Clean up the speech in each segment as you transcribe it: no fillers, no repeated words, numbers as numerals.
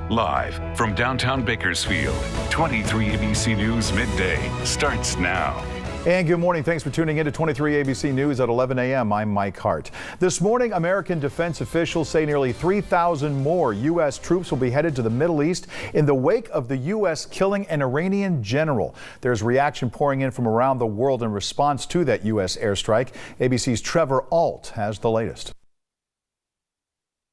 Live from downtown Bakersfield, 23 ABC News Midday starts now. And good morning. Thanks for tuning in to 23 ABC News at 11 a.m. I'm Mike Hart. This morning, American defense officials say nearly 3,000 more U.S. troops will be headed to the Middle East in the wake of the U.S. killing an Iranian general. There's reaction pouring in from around the world in response to that U.S. airstrike. ABC's Trevor Ault has the latest.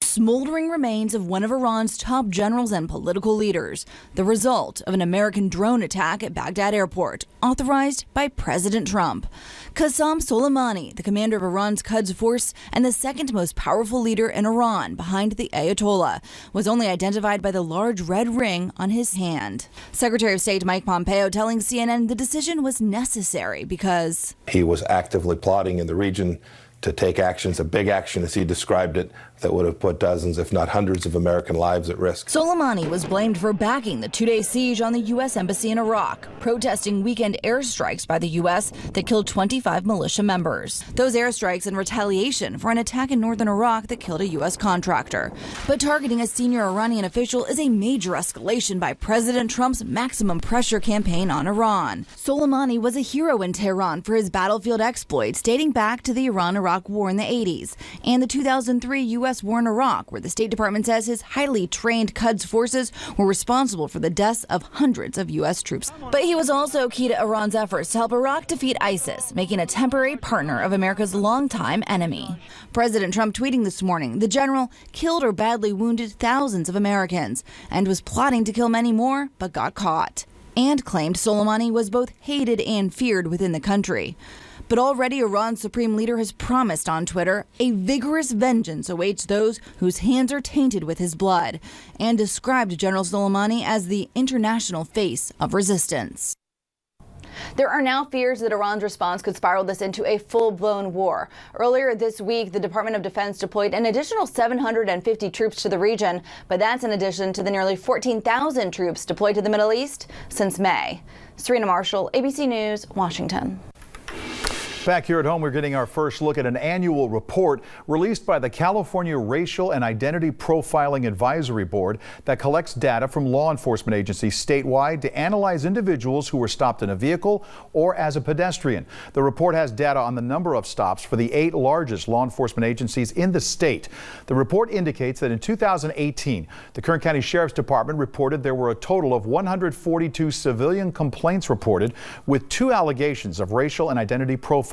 Smoldering remains of one of Iran's top generals and political leaders, the result of an American drone attack at Baghdad airport, authorized by President Trump. Qasem Soleimani, the commander of Iran's Quds Force and the second most powerful leader in Iran behind the Ayatollah, was only identified by the large red ring on his hand. Secretary of State Mike Pompeo telling CNN the decision was necessary because he was actively plotting in the region to take actions, a big action as he described it, that would have put dozens, if not hundreds, of American lives at risk. Soleimani was blamed for backing the two-day siege on the U.S. embassy in Iraq, protesting weekend airstrikes by the U.S. that killed 25 militia members. Those airstrikes in retaliation for an attack in northern Iraq that killed a U.S. contractor. But targeting a senior Iranian official is a major escalation by President Trump's maximum pressure campaign on Iran. Soleimani was a hero in Tehran for his battlefield exploits dating back to the Iran-Iraq War in the 80s and the 2003 U.S. war in Iraq, where the State Department says his highly trained Quds forces were responsible for the deaths of hundreds of U.S. troops. But he was also key to Iran's efforts to help Iraq defeat ISIS, making a temporary partner of America's longtime enemy. President Trump tweeting this morning, the general killed or badly wounded thousands of Americans and was plotting to kill many more, but got caught, and claimed Soleimani was both hated and feared within the country. But already Iran's supreme leader has promised on Twitter a vigorous vengeance awaits those whose hands are tainted with his blood, and described General Soleimani as the international face of resistance. There are now fears that Iran's response could spiral this into a full-blown war. Earlier this week, the Department of Defense deployed an additional 750 troops to the region, but that's in addition to the nearly 14,000 troops deployed to the Middle East since May. Serena Marshall, ABC News, Washington. Back here at home, we're getting our first look at an annual report released by the California Racial and Identity Profiling Advisory Board that collects data from law enforcement agencies statewide to analyze individuals who were stopped in a vehicle or as a pedestrian. The report has data on the number of stops for the 8 largest law enforcement agencies in the state. The report indicates that in 2018, the Kern County Sheriff's Department reported there were a total of 142 civilian complaints reported with 2 allegations of racial and identity profiling.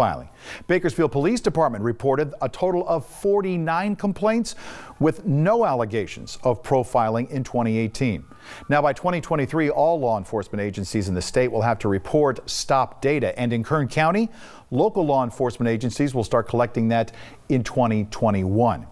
Bakersfield Police Department reported a total of 49 complaints with no allegations of profiling in 2018. Now, by 2023, all law enforcement agencies in the state will have to report stop data, and in Kern County, local law enforcement agencies will start collecting that in 2021.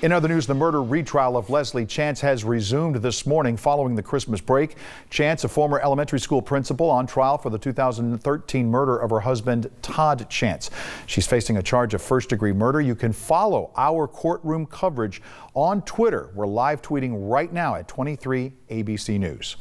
In other news, the murder retrial of Leslie Chance has resumed this morning following the Christmas break. Chance, a former elementary school principal, on trial for the 2013 murder of her husband, Todd Chance. She's facing a charge of first-degree murder. You can follow our courtroom coverage on Twitter. We're live tweeting right now at 23 ABC News.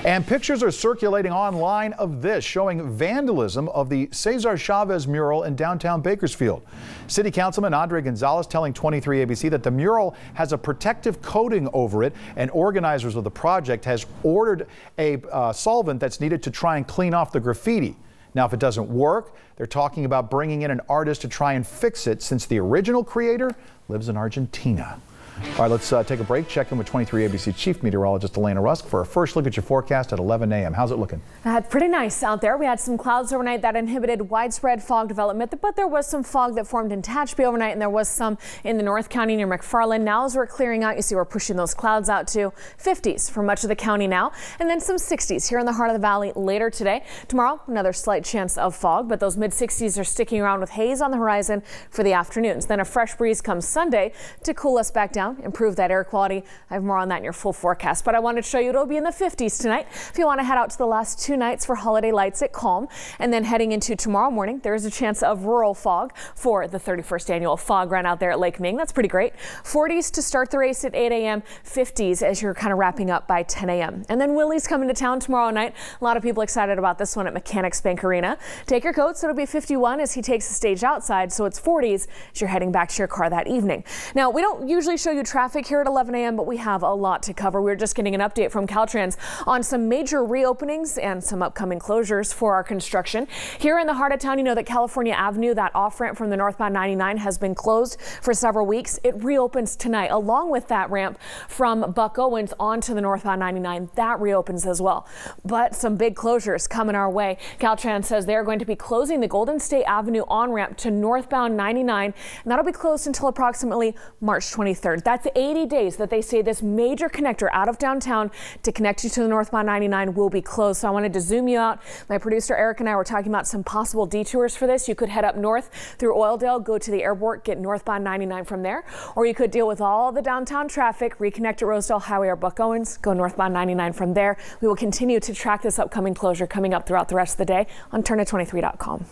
And pictures are circulating online of this, showing vandalism of the Cesar Chavez mural in downtown Bakersfield. City Councilman Andre Gonzalez telling 23 ABC that the mural has a protective coating over it, and organizers of the project has ordered a solvent that's needed to try and clean off the graffiti. Now, if it doesn't work, they're talking about bringing in an artist to try and fix it, since the original creator lives in Argentina. All right, let's take a break. Check in with 23 ABC Chief Meteorologist Delano Rusk for a first look at your forecast at 11 a.m. How's it looking? Pretty nice out there. We had some clouds overnight that inhibited widespread fog development, but there was some fog that formed in Tehachapi overnight, and there was some in the North County near McFarland. Now, as we're clearing out, you see we're pushing those clouds out to 50s for much of the county now, and then some 60s here in the heart of the valley later today. Tomorrow, another slight chance of fog, but those mid-60s are sticking around with haze on the horizon for the afternoons. Then a fresh breeze comes Sunday to cool us back down, improve that air quality. I have more on that in your full forecast, but I wanted to show you it'll be in the 50s tonight. If you want to head out to the last 2 nights for holiday lights at Calm, and then heading into tomorrow morning, there is a chance of rural fog for the 31st annual fog run out there at Lake Ming. That's pretty great. 40s to start the race at 8 a.m., 50s as you're kind of wrapping up by 10 a.m. And then Willie's coming to town tomorrow night. A lot of people excited about this one at Mechanics Bank Arena. Take your coats. It'll be 51 as he takes the stage outside, so it's 40s as you're heading back to your car that evening. Now, we don't usually show you you traffic here at 11 a.m., but we have a lot to cover. We're just getting an update from Caltrans on some major reopenings and some upcoming closures for our construction. Here in the heart of town, you know that California Avenue, that off-ramp from the northbound 99, has been closed for several weeks. It reopens tonight, along with that ramp from Buck Owens onto the northbound 99. That reopens as well. But some big closures coming our way. Caltrans says they're going to be closing the Golden State Avenue on-ramp to northbound 99, and that'll be closed until approximately March 23rd. That's 80 days that they say this major connector out of downtown to connect you to the northbound 99 will be closed. So I wanted to zoom you out. My producer Eric and I were talking about some possible detours for this. You could head up north through Oildale, go to the airport, get northbound 99 from there, or you could deal with all the downtown traffic, reconnect at Rosedale Highway or Buck Owens, go northbound 99 from there. We will continue to track this upcoming closure coming up throughout the rest of the day on turn23.com.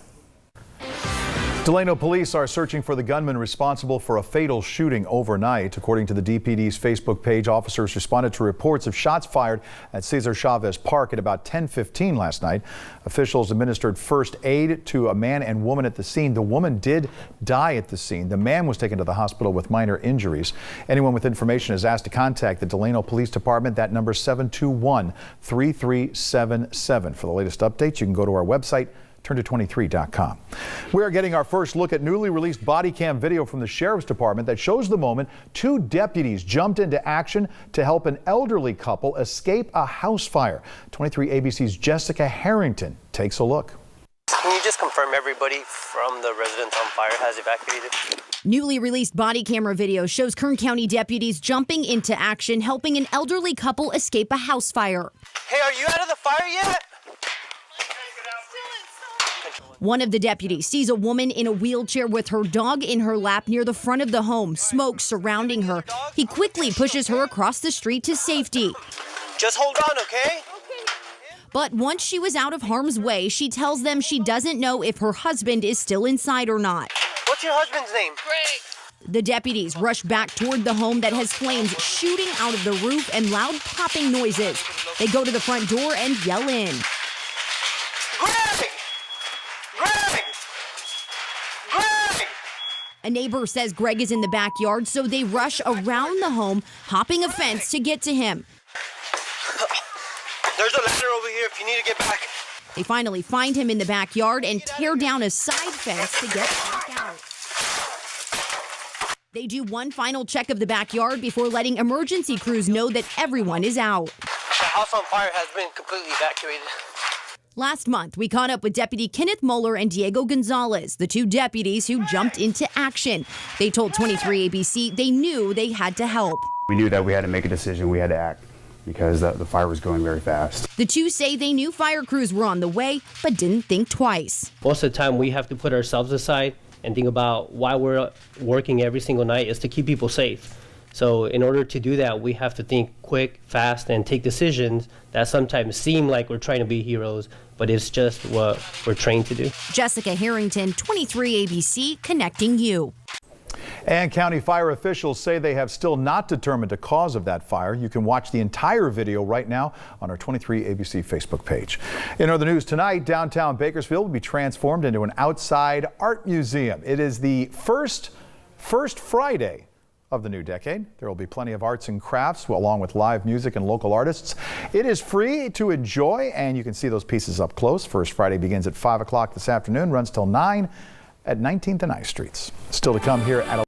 Delano police are searching for the gunman responsible for a fatal shooting overnight. According to the DPD's Facebook page, officers responded to reports of shots fired at Cesar Chavez Park at about 10:15 last night. Officials administered first aid to a man and woman at the scene. The woman did die at the scene. The man was taken to the hospital with minor injuries. Anyone with information is asked to contact the Delano Police Department. That number is 721-3377. For the latest updates, you can go to our website, turn23.com. We are getting our first look at newly released body cam video from the Sheriff's Department that shows the moment two deputies jumped into action to help an elderly couple escape a house fire. 23 ABC's Jessica Harrington takes a look. Can you just confirm everybody from the residence on fire has evacuated? Newly released body camera video shows Kern County deputies jumping into action, helping an elderly couple escape a house fire. Hey, are you out of the fire yet? One of the deputies sees a woman in a wheelchair with her dog in her lap near the front of the home, smoke surrounding her. He quickly pushes her across the street to safety. Just hold on, okay? But once she was out of harm's way, she tells them she doesn't know if her husband is still inside or not. What's your husband's name? Greg. The deputies rush back toward the home that has flames shooting out of the roof and loud popping noises. They go to the front door and yell in. Greg! Greg! Greg! A neighbor says Greg is in the backyard, so they rush around the home, hopping a fence to get to him. There's a ladder over here if you need to get back. They finally find him in the backyard and tear down a side fence to get back out. They do one final check of the backyard before letting emergency crews know that everyone is out. The house on fire has been completely evacuated. Last month, we caught up with Deputy Kenneth Moeller and Diego Gonzalez, the two deputies who jumped into action. They told 23 ABC they knew they had to help. We knew that we had to make a decision, we had to act, because the fire was going very fast. The two say they knew fire crews were on the way, but didn't think twice. Most of the time, we have to put ourselves aside and think about why we're working every single night is to keep people safe. So in order to do that, we have to think quick, fast, and take decisions that sometimes seem like we're trying to be heroes, but it's just what we're trained to do. Jessica Harrington, 23 ABC, connecting you. And county fire officials say they have still not determined the cause of that fire. You can watch the entire video right now on our 23 ABC Facebook page. In other news tonight, downtown Bakersfield will be transformed into an outside art museum. It is the first Friday of the new decade. There will be plenty of arts and crafts along with live music and local artists. It is free to enjoy and you can see those pieces up close. First Friday begins at 5 o'clock this afternoon, runs till 9 at 19th and I Streets. Still to come here at